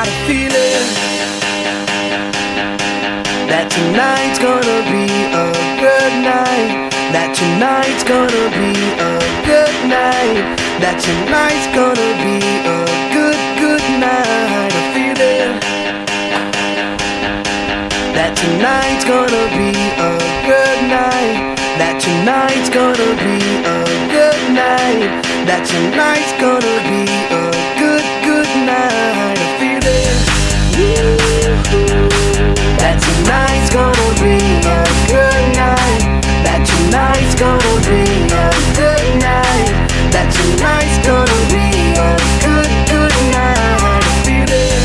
got a feeling that tonight's gonna be a good night. That tonight's gonna be a good night. That tonight's gonna be a good night. A feeling that tonight's gonna be a good night. That tonight's gonna be a good night. That tonight's gonna be a good night. A feeling that tonight's gonna be a good night. That tonight's gonna be a good night. That tonight's gonna be a good night. A feeling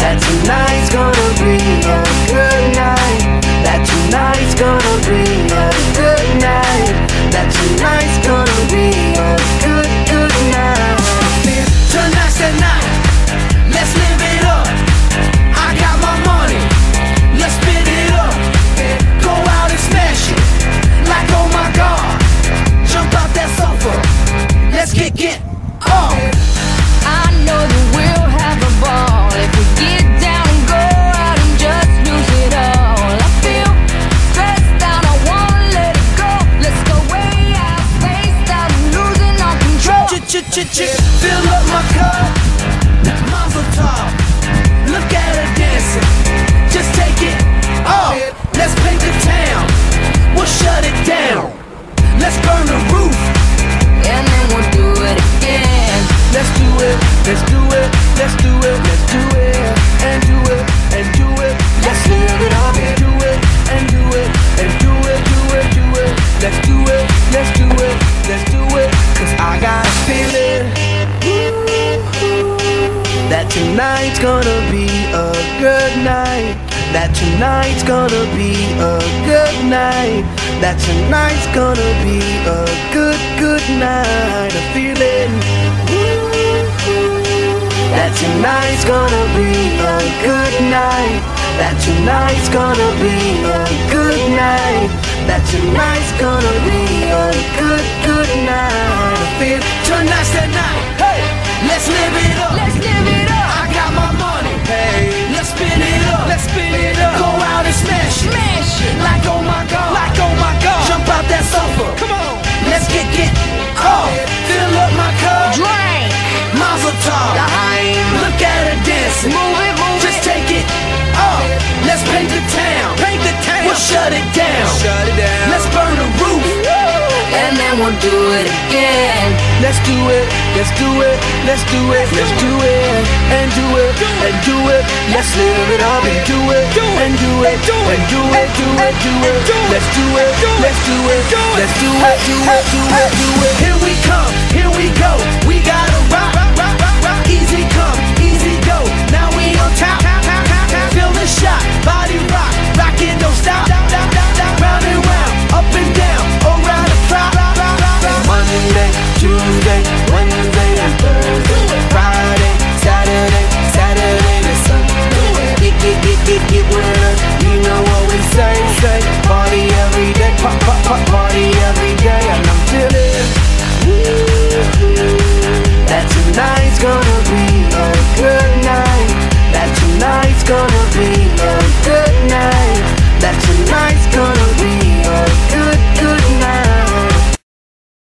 that tonight's gonna be a good night. That tonight's gonna be a good night. That tonight's gonna be a good night. Tonight's the night, let's live it up. I got my money, let's spin it up. Go out and smash it, like oh my God. Jump out that sofa, let's get up. I know that we'll have a ball if we get down and go out and just lose it all. I feel stressed out, I wanna let it go. Let's go way out, spaced out, losing all control. Fill up my cup, Mazel tov. Look at her dancing, just take it off. Let's paint the town, we'll shut it down. Let's burn the roof, And then we'll do it again. let's do it, let's do it, let's do it, let's do it, and do it, and do it. Let's live it up and do it, and do it, and do it, do it, do it. Let's do it, let's do it, let's do it. Cause I got a feeling that tonight's gonna be a good night. That tonight's gonna be a good night. That tonight's gonna be a good night. A feeling that tonight's gonna be a good night. That tonight's gonna be a good night. That tonight's gonna be a good night. I feel tonight's the night. Hey, let's live it up. Let's live it up. I got my money. Hey, let's spin it up. Let's spin it up. Go out and smash it. Smash it. Like oh my God. Like oh my God. Jump out that sofa. Come on. Let's get off. Fill up my cup. Drink. Mazel tov. Look at her dancing. Move it, move Just it. take it off. Let's paint the town. Paint the town. We'll shut it down. Shut it down. Let's burn the roof. And then we'll do it again. Let's do it. Let's do it. Let's do it. Let's do it. And do it. And do it. Let's live it up and do it. And do it. And do it. Do it. Do it. Let's do it. Let's do it. Let's do it. Do it. Do it. Do it. Here we come. Here we go. We got